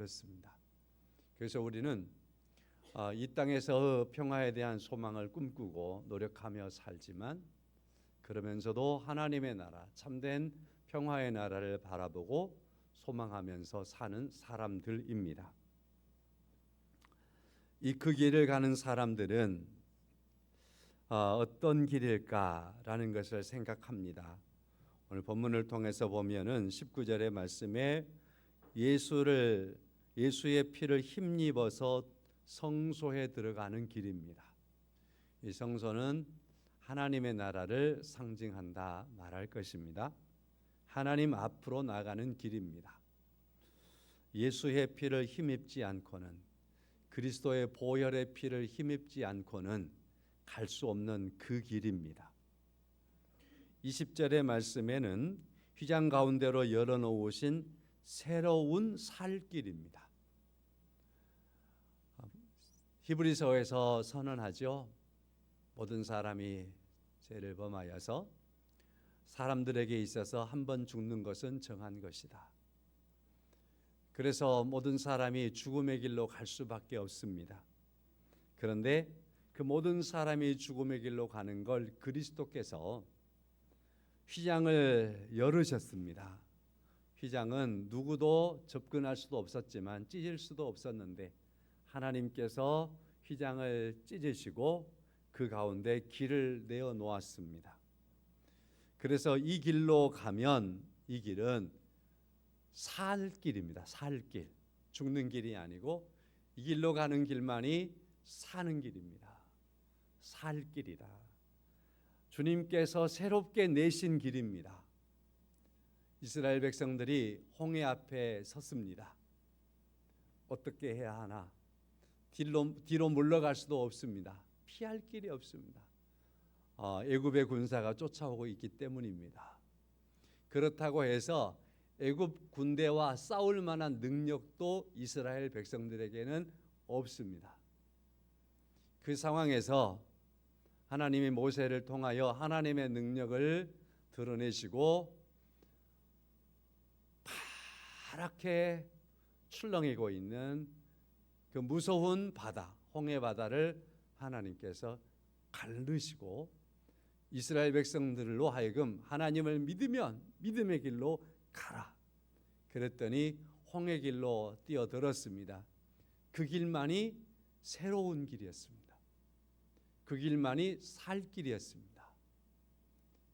그렇습니다. 그래서 우리는 이 땅에서 평화에 대한 소망을 꿈꾸고 노력하며 살지만 그러면서도 하나님의 나라, 참된 평화의 나라를 바라보고 소망하면서 사는 사람들입니다. 그 길을 가는 사람들은 어떤 길일까라는 것을 생각합니다. 오늘 본문을 통해서 보면은 19절의 말씀에 예수의 피를 힘입어서 성소에 들어가는 길입니다. 이 성소는 하나님의 나라를 상징한다 말할 것입니다. 하나님 앞으로 나가는 길입니다. 예수의 피를 힘입지 않고는, 그리스도의 보혈의 피를 힘입지 않고는 갈 수 없는 그 길입니다. 20절의 말씀에는 휘장 가운데로 열어놓으신 새로운 살 길입니다. 히브리서에서 선언하죠. 모든 사람이 죄를 범하여서 사람들에게 있어서 한 번 죽는 것은 정한 것이다. 그래서 모든 사람이 죽음의 길로 갈 수밖에 없습니다. 그런데 그 모든 사람이 죽음의 길로 가는 걸 그리스도께서 휘장을 열으셨습니다. 휘장은 누구도 접근할 수도 없었지만 찢을 수도 없었는데 하나님께서 휘장을 찢으시고 그 가운데 길을 내어 놓았습니다. 그래서 이 길로 가면 이 길은 살 길입니다. 살 길. 죽는 길이 아니고 이 길로 가는 길만이 사는 길입니다. 살 길이다. 주님께서 새롭게 내신 길입니다. 이스라엘 백성들이 홍해 앞에 섰습니다. 어떻게 해야 하나? 뒤로 물러갈 수도 없습니다. 피할 길이 없습니다. 애굽의 군사가 쫓아오고 있기 때문입니다. 그렇다고 해서 애굽 군대와 싸울 만한 능력도 이스라엘 백성들에게는 없습니다. 그 상황에서 하나님이 모세를 통하여 하나님의 능력을 드러내시고 파랗게 출렁이고 있는 그 무서운 바다, 홍해 바다를 하나님께서 가르시고 이스라엘 백성들로 하여금 하나님을 믿으면 믿음의 길로 가라. 그랬더니 홍해 길로 뛰어들었습니다. 그 길만이 새로운 길이었습니다. 그 길만이 살 길이었습니다.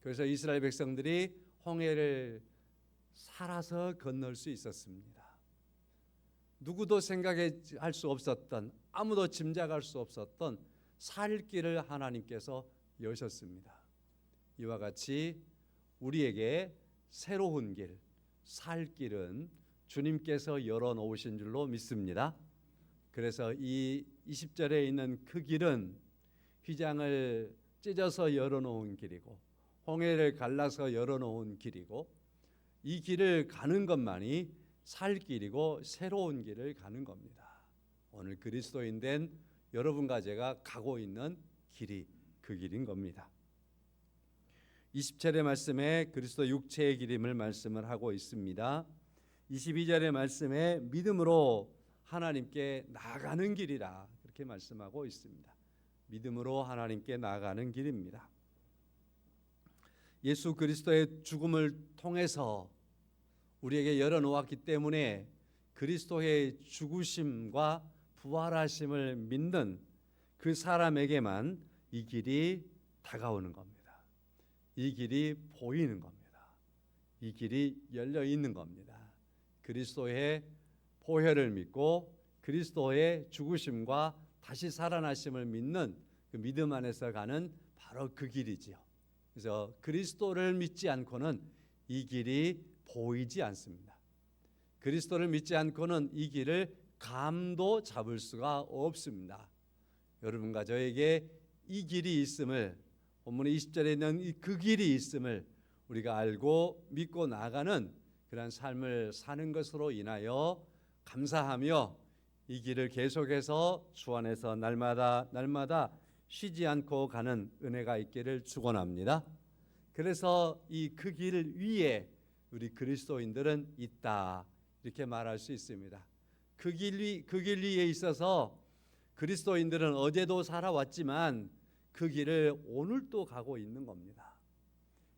그래서 이스라엘 백성들이 홍해를 살아서 건널 수 있었습니다. 누구도 생각할 수 없었던, 아무도 짐작할 수 없었던 살 길을 하나님께서 여셨습니다. 이와 같이 우리에게 새로운 길, 살 길은 주님께서 열어놓으신 줄로 믿습니다. 그래서 이 20절에 있는 그 길은 휘장을 찢어서 열어놓은 길이고 홍해를 갈라서 열어놓은 길이고 이 길을 가는 것만이 살 길이고 새로운 길을 가는 겁니다. 오늘 그리스도인 된 여러분과 제가 가고 있는 길이 그 길인 겁니다. 20절의 말씀에 그리스도 육체의 길임을 말씀을 하고 있습니다. 22절의 말씀에 믿음으로 하나님께 나아가는 길이라 그렇게 말씀하고 있습니다. 믿음으로 하나님께 나아가는 길입니다. 예수 그리스도의 죽음을 통해서 우리에게 열어놓았기 때문에 그리스도의 죽으심과 부활하심을 믿는 그 사람에게만 이 길이 다가오는 겁니다. 이 길이 보이는 겁니다. 이 길이 열려 있는 겁니다. 그리스도의 보혈을 믿고 그리스도의 죽으심과 다시 살아나심을 믿는 그 믿음 안에서 가는 바로 그 길이지요. 그래서 그리스도를 믿지 않고는 이 길이 보이지 않습니다. 그리스도를 믿지 않고는 이 길을 감도 잡을 수가 없습니다. 여러분과 저에게 이 길이 있음을, 본문의 20절에 있는 그 길이 있음을 우리가 알고 믿고 나가는 그런 삶을 사는 것으로 인하여 감사하며 이 길을 계속해서 주 안에서 날마다 쉬지 않고 가는 은혜가 있기를 축원합니다. 그래서 이 그 길 위에 우리 그리스도인들은 있다 이렇게 말할 수 있습니다. 그 길 위에 있어서 그리스도인들은 어제도 살아왔지만 그 길을 오늘도 가고 있는 겁니다.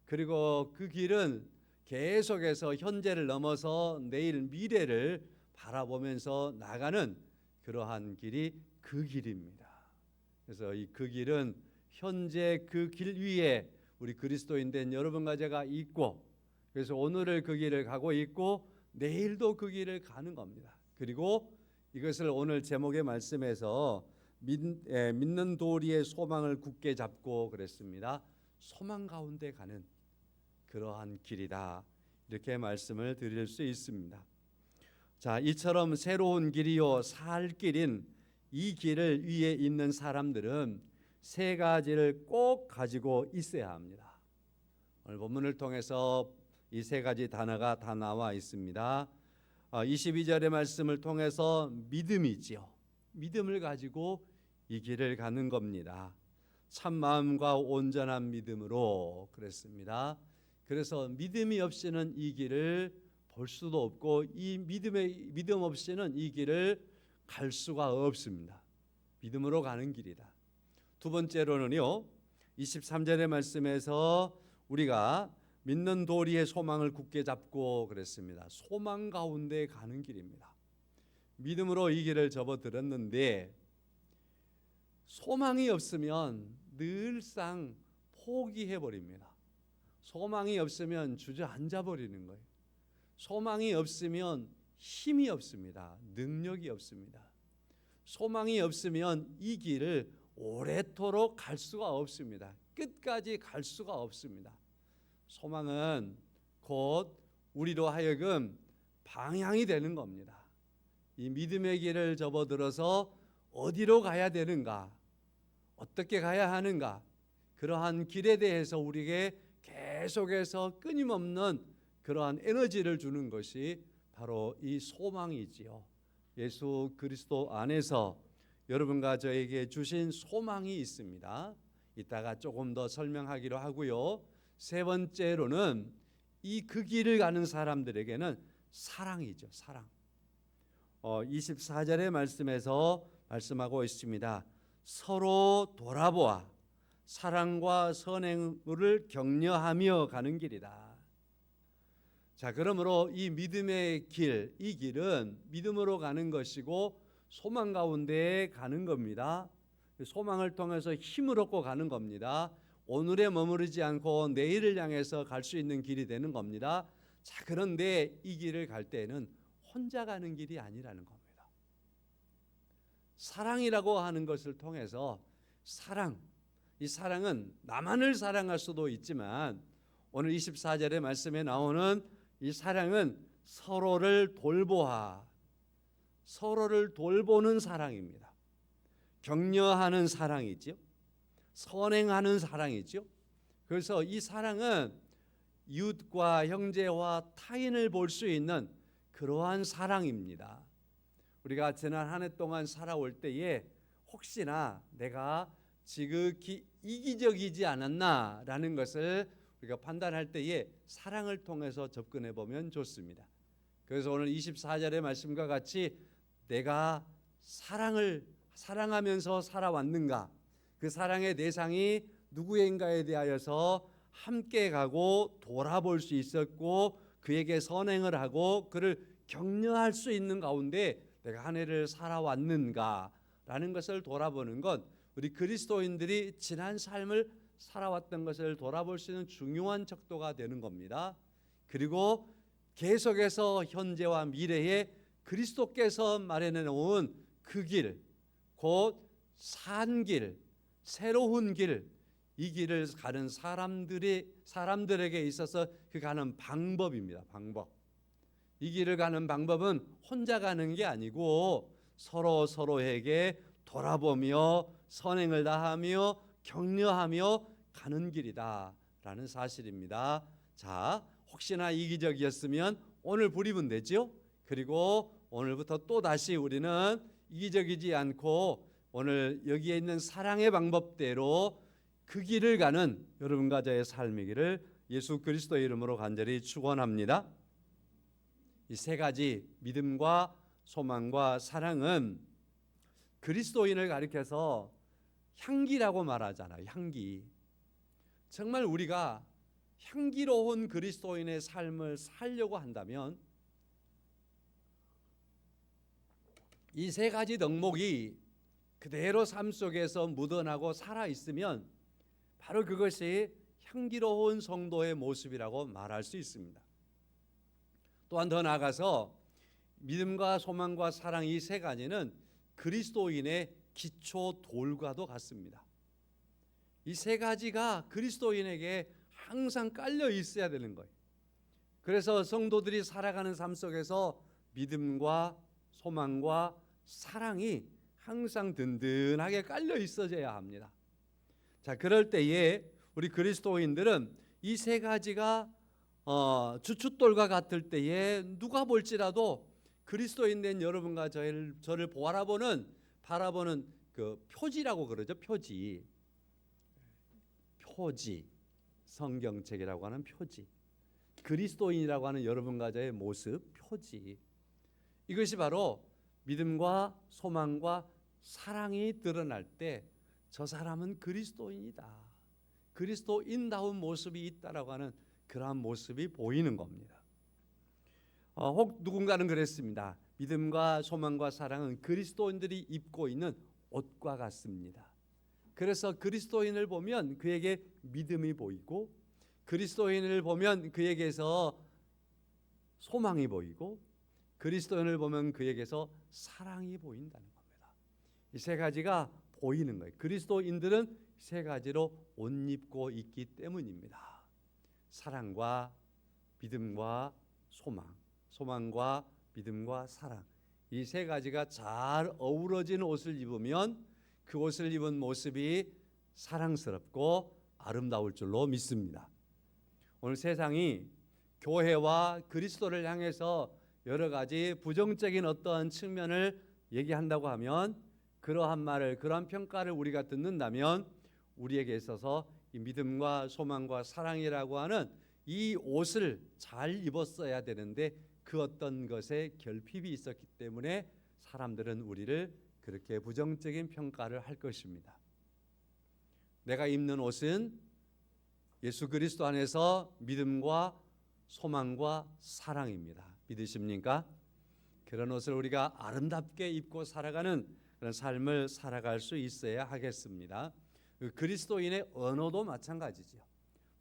그리고 그 길은 계속해서 현재를 넘어서 내일 미래를 바라보면서 나가는 그러한 길이 그 길입니다. 그래서 그 길은 현재 그 길 위에 우리 그리스도인 된 여러분과 제가 있고, 그래서 오늘을 그 길을 가고 있고 내일도 그 길을 가는 겁니다. 그리고 이것을 오늘 제목의 말씀에서 믿는 도리의 소망을 굳게 잡고 그랬습니다. 소망 가운데 가는 그러한 길이다, 이렇게 말씀을 드릴 수 있습니다. 자, 이처럼 새로운 길이요 살 길인 이 길을 위에 있는 사람들은 세 가지를 꼭 가지고 있어야 합니다. 오늘 본문을 통해서 이 세 가지 단어가 다 나와 있습니다. 22절의 말씀을 통해서 믿음이지요. 믿음을 가지고 이 길을 가는 겁니다. 참 마음과 온전한 믿음으로 그랬습니다. 그래서 믿음이 없이는 이 길을 볼 수도 없고 이 믿음 없이는 이 길을 갈 수가 없습니다. 믿음으로 가는 길이다. 두 번째로는요, 23절의 말씀에서 우리가 믿는 도리의 소망을 굳게 잡고 그랬습니다. 소망 가운데 가는 길입니다. 믿음으로 이 길을 접어들었는데 소망이 없으면 늘상 포기해버립니다. 소망이 없으면 주저앉아 버리는 거예요. 소망이 없으면 힘이 없습니다. 능력이 없습니다. 소망이 없으면 이 길을 오래도록 갈 수가 없습니다. 끝까지 갈 수가 없습니다. 소망은 곧 우리로 하여금 방향이 되는 겁니다. 이 믿음의 길을 접어들어서 어디로 가야 되는가, 어떻게 가야 하는가, 그러한 길에 대해서 우리에게 계속해서 끊임없는 그러한 에너지를 주는 것이 바로 이 소망이지요. 예수 그리스도 안에서 여러분과 저에게 주신 소망이 있습니다. 이따가 조금 더 설명하기로 하고요. 세 번째로는 이 그 길을 가는 사람들에게는 사랑이죠. 사랑. 24절의 말씀에서 말씀하고 있습니다. 서로 돌아보아 사랑과 선행을 격려하며 가는 길이다. 자, 그러므로 이 믿음의 길, 이 길은 믿음으로 가는 것이고 소망 가운데 가는 겁니다. 소망을 통해서 힘을 얻고 가는 겁니다. 오늘에 머무르지 않고 내일을 향해서 갈 수 있는 길이 되는 겁니다. 자, 그런데 이 길을 갈 때는 혼자 가는 길이 아니라는 겁니다. 사랑이라고 하는 것을 통해서 이 사랑은 나만을 사랑할 수도 있지만 오늘 24절의 말씀에 나오는 이 사랑은 서로를 돌보는 사랑입니다. 격려하는 사랑이죠. 선행하는 사랑이죠. 그래서 이 사랑은 이웃과 형제와 타인을 볼 수 있는 그러한 사랑입니다. 우리가 지난 한 해 동안 살아올 때에 혹시나 내가 지극히 이기적이지 않았나라는 것을 우리가 판단할 때에 사랑을 통해서 접근해 보면 좋습니다. 그래서 오늘 24절의 말씀과 같이 내가 사랑하면서 살아왔는가, 그 사랑의 대상이 누구인가에 대하여서 함께 가고 돌아볼 수 있었고 그에게 선행을 하고 그를 격려할 수 있는 가운데 내가 한 해를 살아왔는가라는 것을 돌아보는 것, 우리 그리스도인들이 지난 삶을 살아왔던 것을 돌아볼 수 있는 중요한 척도가 되는 겁니다. 그리고 계속해서 현재와 미래에 그리스도께서 마련해 놓은 그 길, 곧 산 길, 새로운 길, 이 길을 가는 사람들에게 있어서 그 가는 방법입니다. 방법. 이 길을 가는 방법은 혼자 가는 게 아니고 서로에게 돌아보며 선행을 다하며 격려하며 가는 길이다라는 사실입니다. 자, 혹시나 이기적이었으면 오늘 불입은 되죠. 그리고 오늘부터 또 다시 우리는 이기적이지 않고 오늘 여기에 있는 사랑의 방법대로 그 길을 가는 여러분과 저의 삶이기를 예수 그리스도의 이름으로 간절히 축원합니다. 이 세 가지 믿음과 소망과 사랑은 그리스도인을 가리켜서 향기라고 말하잖아요. 향기. 정말 우리가 향기로운 그리스도인의 삶을 살려고 한다면 이 세 가지 덕목이 그대로 삶 속에서 묻어나고 살아있으면 바로 그것이 향기로운 성도의 모습이라고 말할 수 있습니다. 또한 더 나아가서 믿음과 소망과 사랑 이 세 가지는 그리스도인의 기초 돌과도 같습니다. 이 세 가지가 그리스도인에게 항상 깔려 있어야 되는 거예요. 그래서 성도들이 살아가는 삶 속에서 믿음과 소망과 사랑이 항상 든든하게 깔려 있어져야 합니다. 자, 그럴 때에 우리 그리스도인들은 이 세 가지가 주춧돌과 같을 때에 누가 볼지라도 그리스도인 된 여러분과 저를 바라보는 그 표지라고 그러죠. 표지. 성경책이라고 하는 표지. 그리스도인이라고 하는 여러분과 저의 모습, 표지. 이것이 바로 믿음과 소망과 사랑이 드러날 때 저 사람은 그리스도인이다. 그리스도인다운 모습이 있다라고 하는 그러한 모습이 보이는 겁니다. 혹 누군가는 그랬습니다. 믿음과 소망과 사랑은 그리스도인들이 입고 있는 옷과 같습니다. 그래서 그리스도인을 보면 그에게 믿음이 보이고 그리스도인을 보면 그에게서 소망이 보이고 그리스도인을 보면 그에게서 사랑이 보인다는 겁니다. 이 세 가지가 보이는 거예요. 그리스도인들은 세 가지로 옷 입고 있기 때문입니다. 사랑과 믿음과 소망과 믿음과 사랑. 이 세 가지가 잘 어우러진 옷을 입으면 그 옷을 입은 모습이 사랑스럽고 아름다울 줄로 믿습니다. 오늘 세상이 교회와 그리스도를 향해서 여러 가지 부정적인 어떠한 측면을 얘기한다고 하면 그러한 평가를 우리가 듣는다면 우리에게 있어서 이 믿음과 소망과 사랑이라고 하는 이 옷을 잘 입었어야 되는데 그 어떤 것에 결핍이 있었기 때문에 사람들은 우리를 그렇게 부정적인 평가를 할 것입니다. 내가 입는 옷은 예수 그리스도 안에서 믿음과 소망과 사랑입니다. 믿으십니까? 그런 옷을 우리가 아름답게 입고 살아가는 그런 삶을 살아갈 수 있어야 하겠습니다. 그리스도인의 언어도 마찬가지죠.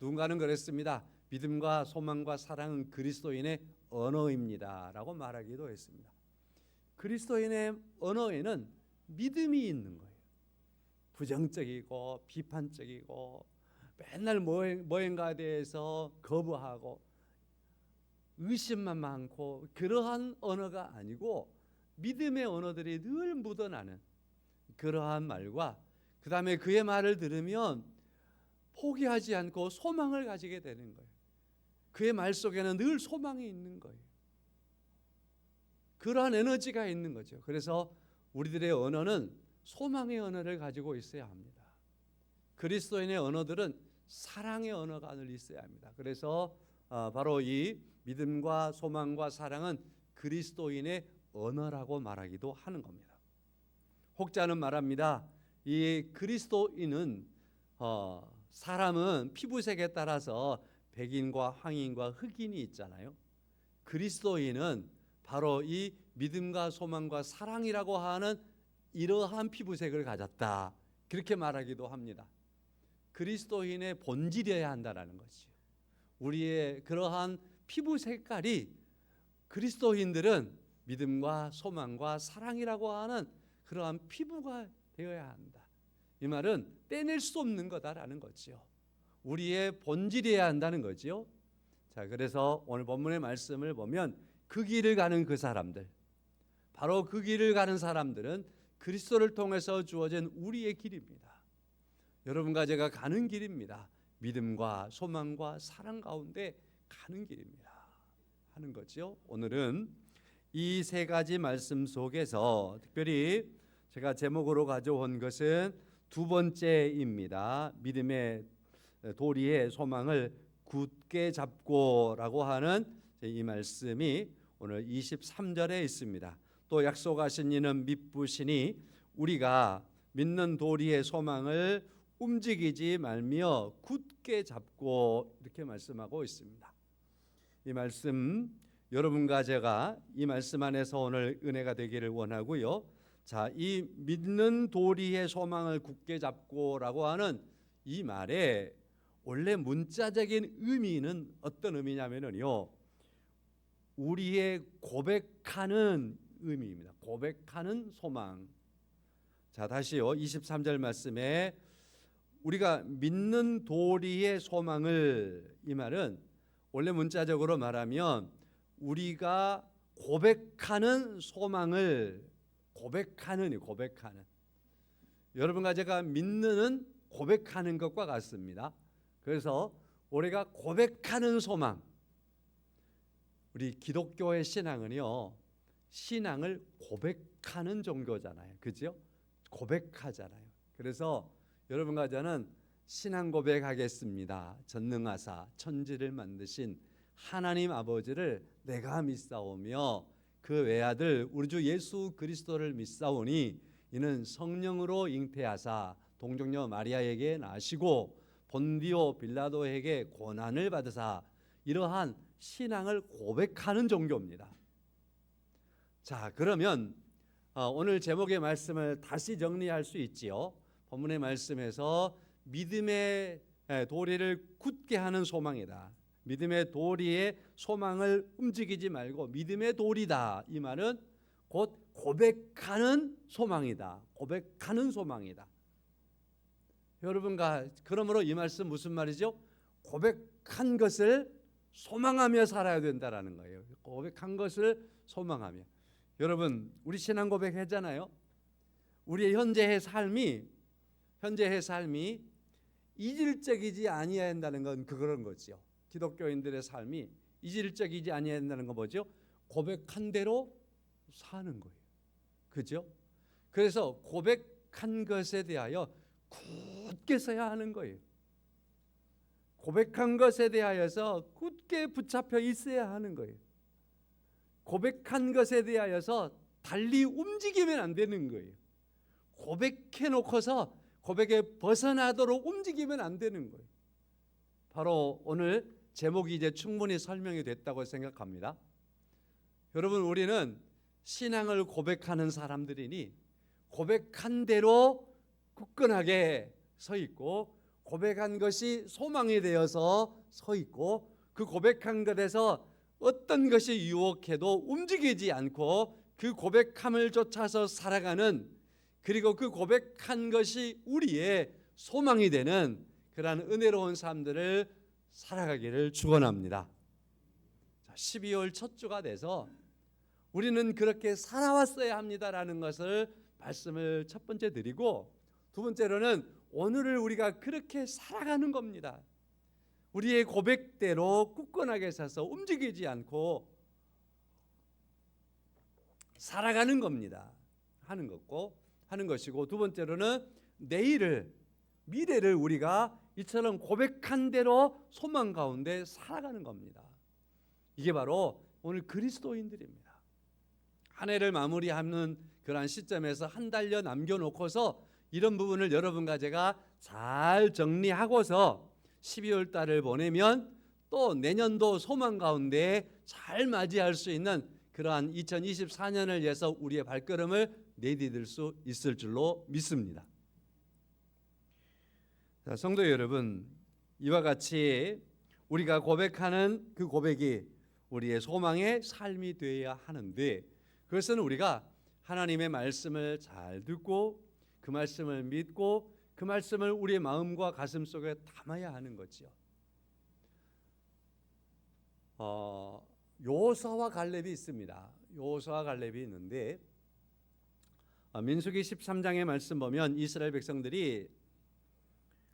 누군가는 그랬습니다. 믿음과 소망과 사랑은 그리스도인의 언어입니다 라고 말하기도 했습니다. 그리스도인의 언어에는 믿음이 있는 거예요. 부정적이고 비판적이고 맨날 뭐인가에 대해서 거부하고 의심만 많고 그러한 언어가 아니고 믿음의 언어들이 늘 묻어나는 그러한 말과 그 다음에 그의 말을 들으면 포기하지 않고 소망을 가지게 되는 거예요. 그의 말 속에는 늘 소망이 있는 거예요. 그러한 에너지가 있는 거죠. 그래서 우리들의 언어는 소망의 언어를 가지고 있어야 합니다. 그리스도인의 언어들은 사랑의 언어가 늘 있어야 합니다. 그래서 바로 이 믿음과 소망과 사랑은 그리스도인의 언어라고 말하기도 하는 겁니다. 혹자는 말합니다. 이 그리스도인은 사람은 피부색에 따라서 백인과 황인과 흑인이 있잖아요. 그리스도인은 바로 이 믿음과 소망과 사랑이라고 하는 이러한 피부색을 가졌다. 그렇게 말하기도 합니다. 그리스도인의 본질이어야 한다는 것이요. 우리의 그러한 피부 색깔이 그리스도인들은 믿음과 소망과 사랑이라고 하는 그러한 피부가 되어야 한다. 이 말은 떼낼 수 없는 거다라는 거죠. 우리의 본질이어야 한다는 거죠. 자, 그래서 오늘 본문의 말씀을 보면 그 길을 가는 그 사람들, 바로 그 길을 가는 사람들은 그리스도를 통해서 주어진 우리의 길입니다. 여러분과 제가 가는 길입니다. 믿음과 소망과 사랑 가운데 가는 길입니다 하는 거죠. 오늘은 이 세 가지 말씀 속에서 특별히 제가 제목으로 가져온 것은 두 번째입니다. 믿음의 도리의 소망을 굳게 잡고라고 하는 이 말씀이 오늘 23절에 있습니다. 또 약속하신 이는 미쁘시니 우리가 믿는 도리의 소망을 움직이지 말며 굳게 잡고 이렇게 말씀하고 있습니다. 이 말씀 여러분과 제가 이 말씀 안에서 오늘 은혜가 되기를 원하고요. 자, 이 믿는 도리의 소망을 굳게 잡고라고 하는 이 말에 원래 문자적인 의미는 어떤 의미냐면요, 우리의 고백하는 의미입니다. 고백하는 소망. 자, 다시요. 23절 말씀에 우리가 믿는 도리의 소망을, 이 말은 원래 문자적으로 말하면 우리가 고백하는 소망을, 고백하는. 여러분과 제가 믿는 고백하는 것과 같습니다. 그래서 우리가 고백하는 소망, 우리 기독교의 신앙은요, 신앙을 고백하는 종교잖아요. 그죠? 고백하잖아요. 그래서 여러분과 저는 신앙 고백하겠습니다. 전능하사 천지를 만드신 하나님 아버지를 내가 믿사오며 그 외아들 우리 주 예수 그리스도를 믿사오니 이는 성령으로 잉태하사 동정녀 마리아에게 나시고 본디오 빌라도에게 고난을 받으사, 이러한 신앙을 고백하는 종교입니다. 자, 그러면 오늘 제목의 말씀을 다시 정리할 수 있지요. 본문의 말씀에서 믿음의 도리를 굳게 하는 소망이다. 믿음의 도리의 소망을 움직이지 말고 믿음의 도리다. 이 말은 곧 고백하는 소망이다. 고백하는 소망이다. 여러분과 그러므로 이 말씀 무슨 말이죠? 고백한 것을 소망하며 살아야 된다라는 거예요. 고백한 것을 소망하며. 여러분, 우리 신앙 고백했잖아요. 우리의 현재의 삶이 이질적이지 아니해야 한다는 건 그런 거죠. 기독교인들의 삶이 이질적이지 아니해야 한다는 건 뭐죠? 고백한 대로 사는 거예요. 그죠? 그래서 고백한 것에 대하여 굳게 서야 하는 거예요. 고백한 것에 대하여서 굳게 붙잡혀 있어야 하는 거예요. 고백한 것에 대하여서 달리 움직이면 안 되는 거예요. 고백해 놓고서 고백에 벗어나도록 움직이면 안 되는 거예요. 바로 오늘 제목이 이제 충분히 설명이 됐다고 생각합니다. 여러분, 우리는 신앙을 고백하는 사람들이니 고백한 대로 굳건하게 서 있고, 고백한 것이 소망이 되어서 서 있고, 그 고백한 것에서 어떤 것이 유혹해도 움직이지 않고 그 고백함을 쫓아서 살아가는, 그리고 그 고백한 것이 우리의 소망이 되는 그러한 은혜로운 삶들을 살아가기를 축원합니다. 12월 첫 주가 돼서 우리는 그렇게 살아왔어야 합니다라는 것을 말씀을 첫 번째 드리고, 두 번째로는 오늘을 우리가 그렇게 살아가는 겁니다. 우리의 고백대로 굳건하게 서서 움직이지 않고 살아가는 겁니다. 하는 것이고, 두 번째로는 미래를 우리가 이처럼 고백한 대로 소망 가운데 살아가는 겁니다. 이게 바로 오늘 그리스도인들입니다. 한 해를 마무리하는 그러한 시점에서 한 달여 남겨놓고서 이런 부분을 여러분과 제가 잘 정리하고서 12월 달을 보내면 또 내년도 소망 가운데 잘 맞이할 수 있는 그러한 2024년을 위해서 우리의 발걸음을 내디딜 수 있을 줄로 믿습니다. 자, 성도 여러분, 이와 같이 우리가 고백하는 그 고백이 우리의 소망의 삶이 되어야 하는데, 그것은 우리가 하나님의 말씀을 잘 듣고 그 말씀을 믿고 그 말씀을 우리의 마음과 가슴 속에 담아야 하는 거죠. 여호수아와 갈렙이 있습니다. 여호수아와 갈렙이 있는데, 민수기 13장의 말씀 보면 이스라엘 백성들이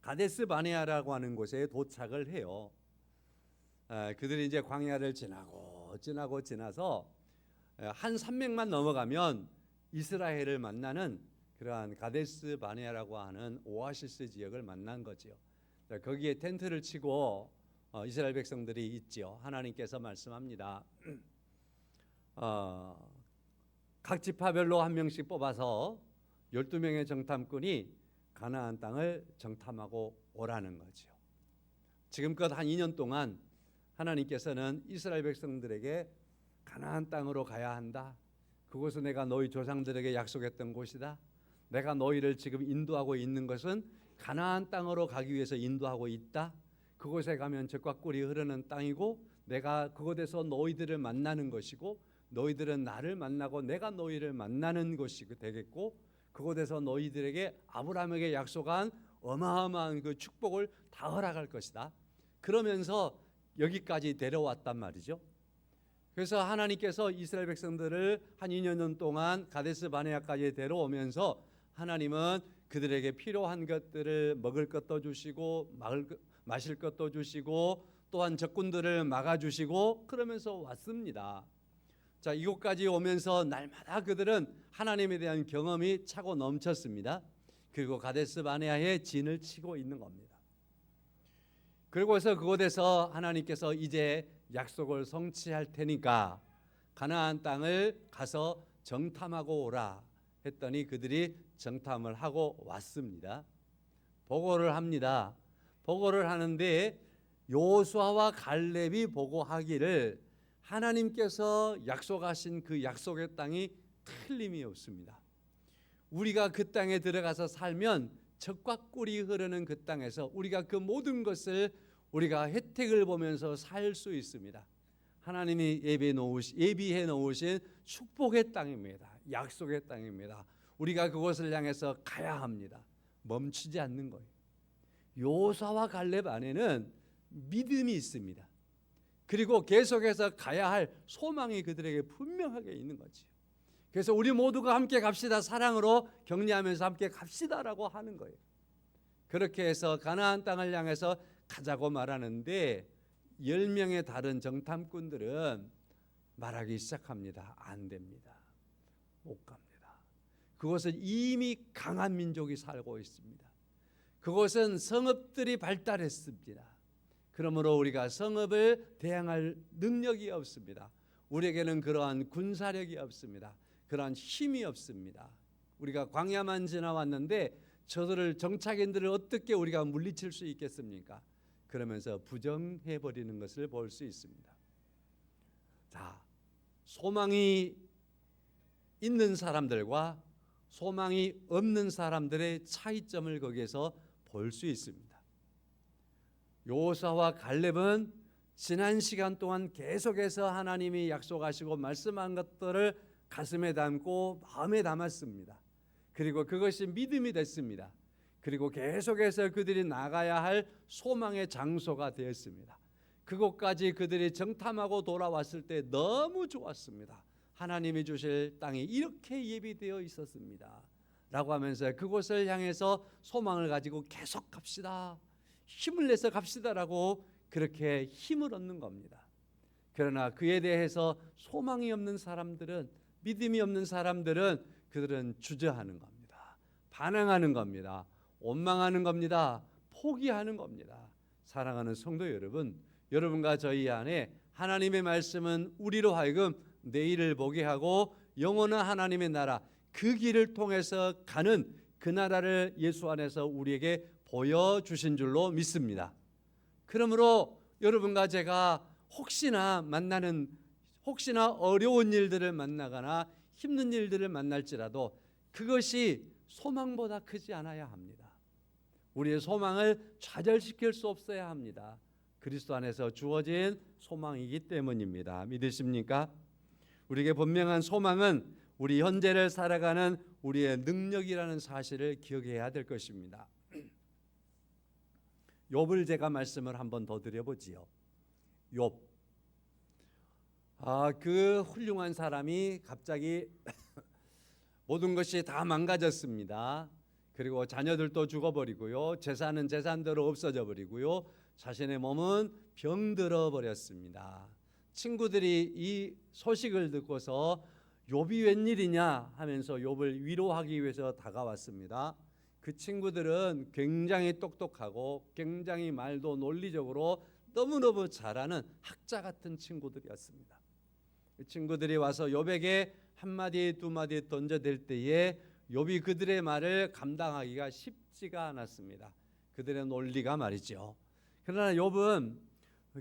가데스 바네아라고 하는 곳에 도착을 해요. 그들이 이제 광야를 지나서 한 산맥만 넘어가면 이스라엘을 만나는 그러한 가데스 바네아라고 하는 오아시스 지역을 만난 거죠. 거기에 텐트를 치고 이스라엘 백성들이 있죠. 하나님께서 말씀합니다. 각 지파별로 한 명씩 뽑아서 12명의 정탐꾼이 가나안 땅을 정탐하고 오라는 거죠. 지금껏 한 2년 동안 하나님께서는 이스라엘 백성들에게 가나안 땅으로 가야 한다. 그곳은 내가 너희 조상들에게 약속했던 곳이다. 내가 너희를 지금 인도하고 있는 것은 가나안 땅으로 가기 위해서 인도하고 있다. 그곳에 가면 젖과 꿀이 흐르는 땅이고 내가 그곳에서 너희들을 만나는 것이고 너희들은 나를 만나고 내가 너희를 만나는 것이 되겠고 그곳에서 너희들에게 아브라함에게 약속한 어마어마한 그 축복을 다 허락할 것이다. 그러면서 여기까지 데려왔단 말이죠. 그래서 하나님께서 이스라엘 백성들을 한 2년 동안 가데스 바네아까지 데려오면서 하나님은 그들에게 필요한 것들을 먹을 것도 주시고 마실 것도 주시고 또한 적군들을 막아주시고 그러면서 왔습니다. 자, 이곳까지 오면서 날마다 그들은 하나님에 대한 경험이 차고 넘쳤습니다. 그리고 가데스 바네아에 진을 치고 있는 겁니다. 그리고서 그곳에서 하나님께서 이제 약속을 성취할 테니까 가나안 땅을 가서 정탐하고 오라 했더니 그들이 정탐을 하고 왔습니다. 보고를 합니다. 보고를 하는데 여호수아와 갈렙이 보고하기를 하나님께서 약속하신 그 약속의 땅이 틀림이 없습니다. 우리가 그 땅에 들어가서 살면 젖과 꿀이 흐르는 그 땅에서 우리가 그 모든 것을 우리가 혜택을 보면서 살 수 있습니다. 하나님이 예비해 놓으신 축복의 땅입니다. 약속의 땅입니다. 우리가 그곳을 향해서 가야 합니다. 멈추지 않는 거예요. 여호수아와 갈렙 안에는 믿음이 있습니다. 그리고 계속해서 가야 할 소망이 그들에게 분명하게 있는 거지. 그래서 우리 모두가 함께 갑시다. 사랑으로 격려하면서 함께 갑시다라고 하는 거예요. 그렇게 해서 가나안 땅을 향해서 가자고 말하는데 10명의 다른 정탐꾼들은 말하기 시작합니다. 안 됩니다. 못 갑니다. 그곳은 이미 강한 민족이 살고 있습니다. 그곳은 성읍들이 발달했습니다. 그러므로 우리가 성읍을 대항할 능력이 없습니다. 우리에게는 그러한 군사력이 없습니다. 그러한 힘이 없습니다. 우리가 광야만 지나왔는데 저들을 정착인들을 어떻게 우리가 물리칠 수 있겠습니까? 그러면서 부정해버리는 것을 볼 수 있습니다. 자, 소망이 있는 사람들과 소망이 없는 사람들의 차이점을 거기에서 볼 수 있습니다. 여호수아와 갈렙은 지난 시간 동안 계속해서 하나님이 약속하시고 말씀한 것들을 가슴에 담고 마음에 담았습니다. 그리고 그것이 믿음이 됐습니다. 그리고 계속해서 그들이 나가야 할 소망의 장소가 되었습니다. 그곳까지 그들이 정탐하고 돌아왔을 때 너무 좋았습니다. 하나님이 주실 땅이 이렇게 예비되어 있었습니다. 라고 하면서 그곳을 향해서 소망을 가지고 계속 갑시다. 힘을 내서 갑시다라고 그렇게 힘을 얻는 겁니다. 그러나 그에 대해서 소망이 없는 사람들은, 믿음이 없는 사람들은 그들은 주저하는 겁니다. 반항하는 겁니다. 원망하는 겁니다. 포기하는 겁니다. 사랑하는 성도 여러분, 여러분과 저희 안에 하나님의 말씀은 우리로 하여금 내일을 보게 하고 영원한 하나님의 나라, 그 길을 통해서 가는 그 나라를 예수 안에서 우리에게 보여주신 줄로 믿습니다. 그러므로 여러분과 제가 혹시나 어려운 일들을 만나거나 힘든 일들을 만날지라도 그것이 소망보다 크지 않아야 합니다. 우리의 소망을 좌절시킬 수 없어야 합니다. 그리스도 안에서 주어진 소망이기 때문입니다. 믿으십니까? 우리에게 분명한 소망은 우리 현재를 살아가는 우리의 능력이라는 사실을 기억해야 될 것입니다. 욥을 제가 말씀을 한번 더 드려보지요. 욥, 그 훌륭한 사람이 갑자기 모든 것이 다 망가졌습니다. 그리고 자녀들도 죽어버리고요, 재산은 재산대로 없어져 버리고요, 자신의 몸은 병들어 버렸습니다. 친구들이 이 소식을 듣고서 욥이 웬일이냐 하면서 욥을 위로하기 위해서 다가왔습니다. 그 친구들은 굉장히 똑똑하고 굉장히 말도 논리적으로 너무너무 잘하는 학자 같은 친구들이었습니다. 그 친구들이 와서 욥에게 한마디 두마디 던져댈 때에 욥이 그들의 말을 감당하기가 쉽지가 않았습니다. 그들의 논리가 말이죠. 그러나 욥은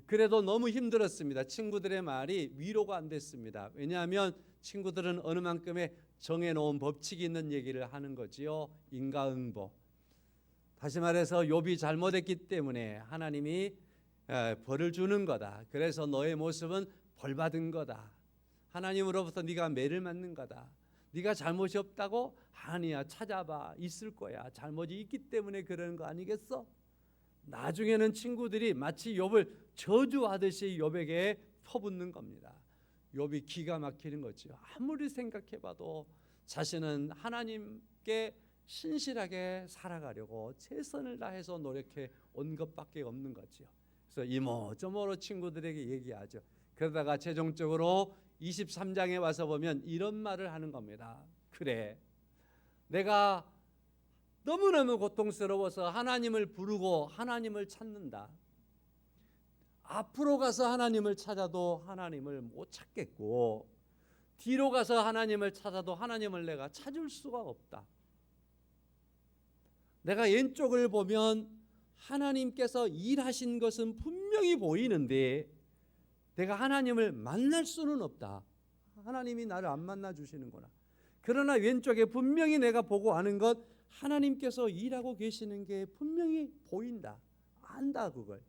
그래도 너무 힘들었습니다. 친구들의 말이 위로가 안 됐습니다. 왜냐하면 친구들은 어느 만큼의 정해놓은 법칙이 있는 얘기를 하는 거지요. 인과응보. 다시 말해서 욥이 잘못했기 때문에 하나님이 벌을 주는 거다. 그래서 너의 모습은 벌 받은 거다. 하나님으로부터 네가 매를 맞는 거다. 네가 잘못이 없다고? 아니야, 찾아봐, 있을 거야. 잘못이 있기 때문에 그러는 거 아니겠어? 나중에는 친구들이 마치 욥을 저주하듯이 욥에게 퍼붓는 겁니다. 욥이 기가 막히는 거죠. 아무리 생각해봐도 자신은 하나님께 신실하게 살아가려고 최선을 다해서 노력해 온 것밖에 없는 거죠. 그래서 이모저모로 친구들에게 얘기하죠. 그러다가 최종적으로 23장에 와서 보면 이런 말을 하는 겁니다. 그래, 내가 너무너무 고통스러워서 하나님을 부르고 하나님을 찾는다. 앞으로 가서 하나님을 찾아도 하나님을 못 찾겠고, 뒤로 가서 하나님을 찾아도 하나님을 내가 찾을 수가 없다. 내가 왼쪽을 보면 하나님께서 일하신 것은 분명히 보이는데 내가 하나님을 만날 수는 없다. 하나님이 나를 안 만나 주시는구나. 그러나 왼쪽에 분명히 내가 보고 아는 것, 하나님께서 일하고 계시는 게 분명히 보인다. 안다 그걸.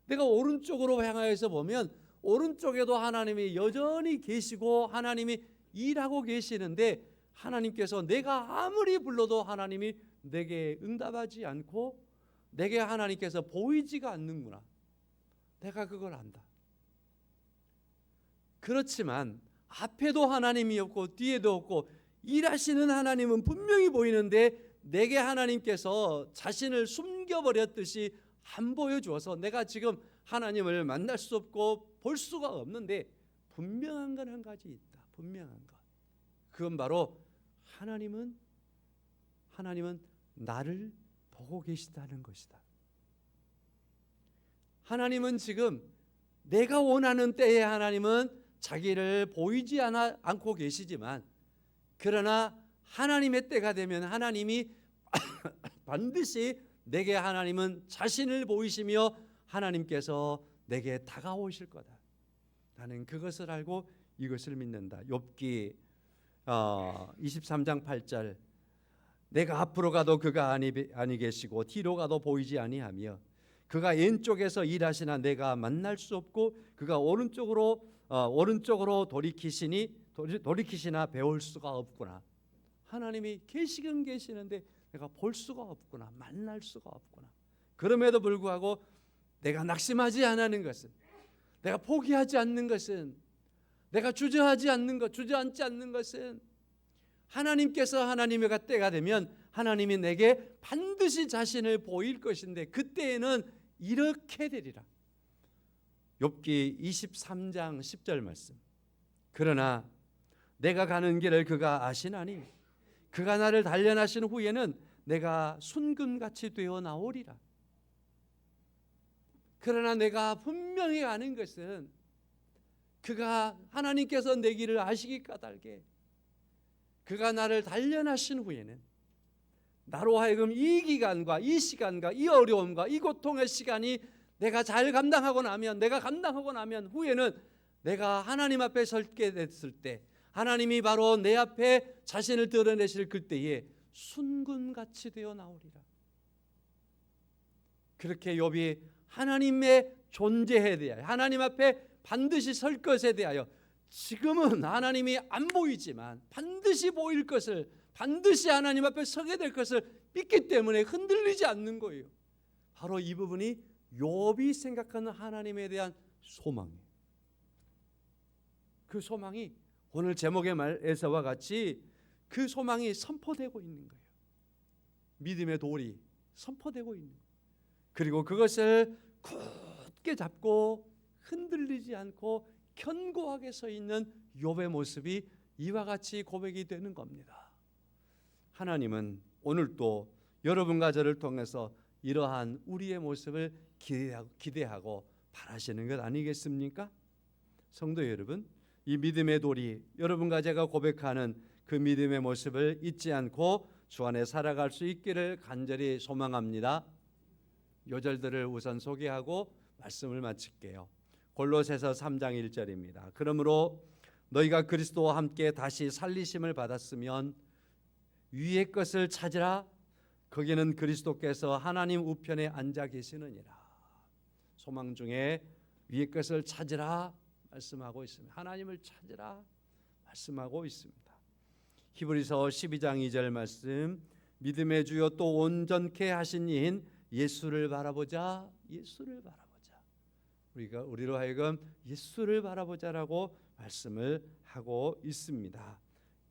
내가 오른쪽으로 향하여서 보면 오른쪽에도 하나님이 여전히 계시고 하나님이 일하고 계시는데 하나님께서 내가 아무리 불러도 하나님이 내게 응답하지 않고 내게 하나님께서 보이지가 않는구나. 내가 그걸 안다. 그렇지만 앞에도 하나님이 없고 뒤에도 없고 일하시는 하나님은 분명히 보이는데 내게 하나님께서 자신을 숨겨버렸듯이 안 보여주어서 내가 지금 하나님을 만날 수 없고 볼 수가 없는데 분명한 건 한 가지 있다. 분명한 것. 그건 바로 하나님은 나를 보고 계시다는 것이다. 하나님은 지금 내가 원하는 때에 하나님은 자기를 보이지 않고 계시지만 그러나 하나님의 때가 되면 하나님이 반드시 내게 하나님은 자신을 보이시며 하나님께서 내게 다가오실 거다. 나는 그것을 알고 이것을 믿는다. 욥기 23장 8절 내가 앞으로 가도 그가 아니 계시고 뒤로 가도 보이지 아니하며 그가 왼쪽에서 일하시나 내가 만날 수 없고 그가 오른쪽으로 돌이키시나 배울 수가 없구나. 하나님이 계시긴 계시는데 내가 볼 수가 없구나. 만날 수가 없구나. 그럼에도 불구하고 내가 낙심하지 않는 것은, 내가 포기하지 않는 것은, 내가 주저앉지 않는 것은 하나님께서 하나님의 때가 되면 하나님이 내게 반드시 자신을 보일 것인데 그때에는 이렇게 되리라. 욥기 23장 10절 말씀. 그러나 내가 가는 길을 그가 아시나니 그가 나를 단련하신 후에는 내가 순금같이 되어 나오리라. 그러나 내가 분명히 아는 것은 그가 하나님께서 내 길을 아시기 까닭에 그가 나를 단련하신 후에는 나로 하여금 이 기간과 이 시간과 이 어려움과 이 고통의 시간이 내가 감당하고 나면 후에는 내가 하나님 앞에 서게 됐을 때 하나님이 바로 내 앞에 자신을 드러내실 그때에 순금같이 되어 나오리라. 그렇게 욥이 하나님의 존재에 대하여 하나님 앞에 반드시 설 것에 대하여 지금은 하나님이 안 보이지만 반드시 보일 것을, 반드시 하나님 앞에 서게 될 것을 믿기 때문에 흔들리지 않는 거예요. 바로 이 부분이 욥이 생각하는 하나님에 대한 소망이에요. 그 소망이 오늘 제목의 말에서와 같이 그 소망이 선포되고 있는 거예요. 믿음의 돌이 선포되고 있는 거예요. 그리고 그것을 굳게 잡고 흔들리지 않고 견고하게 서 있는 욥의 모습이 이와 같이 고백이 되는 겁니다. 하나님은 오늘도 여러분과 저를 통해서 이러한 우리의 모습을 기대하고 바라시는 것 아니겠습니까? 성도 여러분, 이 믿음의 도리, 여러분과 제가 고백하는 그 믿음의 모습을 잊지 않고 주 안에 살아갈 수 있기를 간절히 소망합니다. 요절들을 우선 소개하고 말씀을 마칠게요. 골로새서 3장 1절입니다. 그러므로 너희가 그리스도와 함께 다시 살리심을 받았으면 위의 것을 찾으라. 거기는 그리스도께서 하나님 우편에 앉아 계시느니라. 소망 중에 위의 것을 찾으라 말씀하고 있습니다. 하나님을 찾으라 말씀하고 있습니다. 히브리서 12장 2절 말씀, 믿음의 주요 또 온전케 하신 이인 예수를 바라보자. 예수를 바라보자. 우리로 하여금 예수를 바라보자라고 말씀을 하고 있습니다.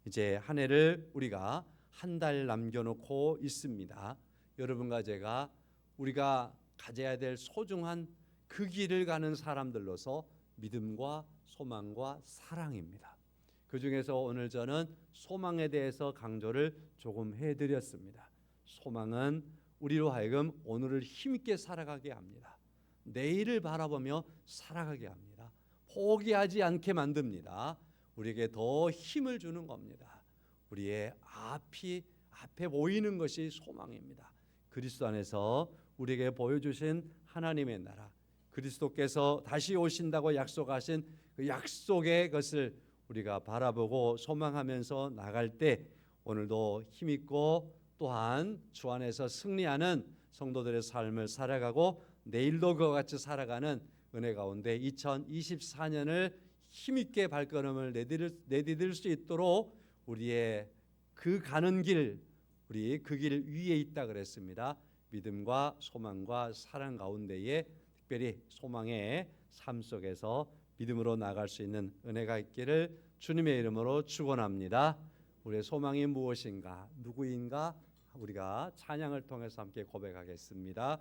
이제 한 해를 우리가 한 달 남겨놓고 있습니다. 여러분과 제가 우리가 가져야 될 소중한 그 길을 가는 사람들로서 믿음과 소망과 사랑입니다. 그 중에서 오늘 저는 소망에 대해서 강조를 조금 해드렸습니다. 소망은 우리로 하여금 오늘을 힘있게 살아가게 합니다. 내일을 바라보며 살아가게 합니다. 포기하지 않게 만듭니다. 우리에게 더 힘을 주는 겁니다. 우리의 앞에 보이는 것이 소망입니다. 그리스도 안에서 우리에게 보여주신 하나님의 나라, 그리스도께서 다시 오신다고 약속하신 그 약속의 것을 우리가 바라보고 소망하면서 나갈 때 오늘도 힘있고 또한 주 안에서 승리하는 성도들의 삶을 살아가고 내일도 그와 같이 살아가는 은혜 가운데 2024년을 힘있게 발걸음을 내디딜 수 있도록 우리의 그 가는 길, 우리 그 길 위에 있다 그랬습니다. 믿음과 소망과 사랑 가운데에 특별히 소망의 삶 속에서 믿음으로 나갈 수 있는 은혜가 있기를 주님의 이름으로 축원합니다. 우리의 소망이 무엇인가, 누구인가 우리가 찬양을 통해서 함께 고백하겠습니다.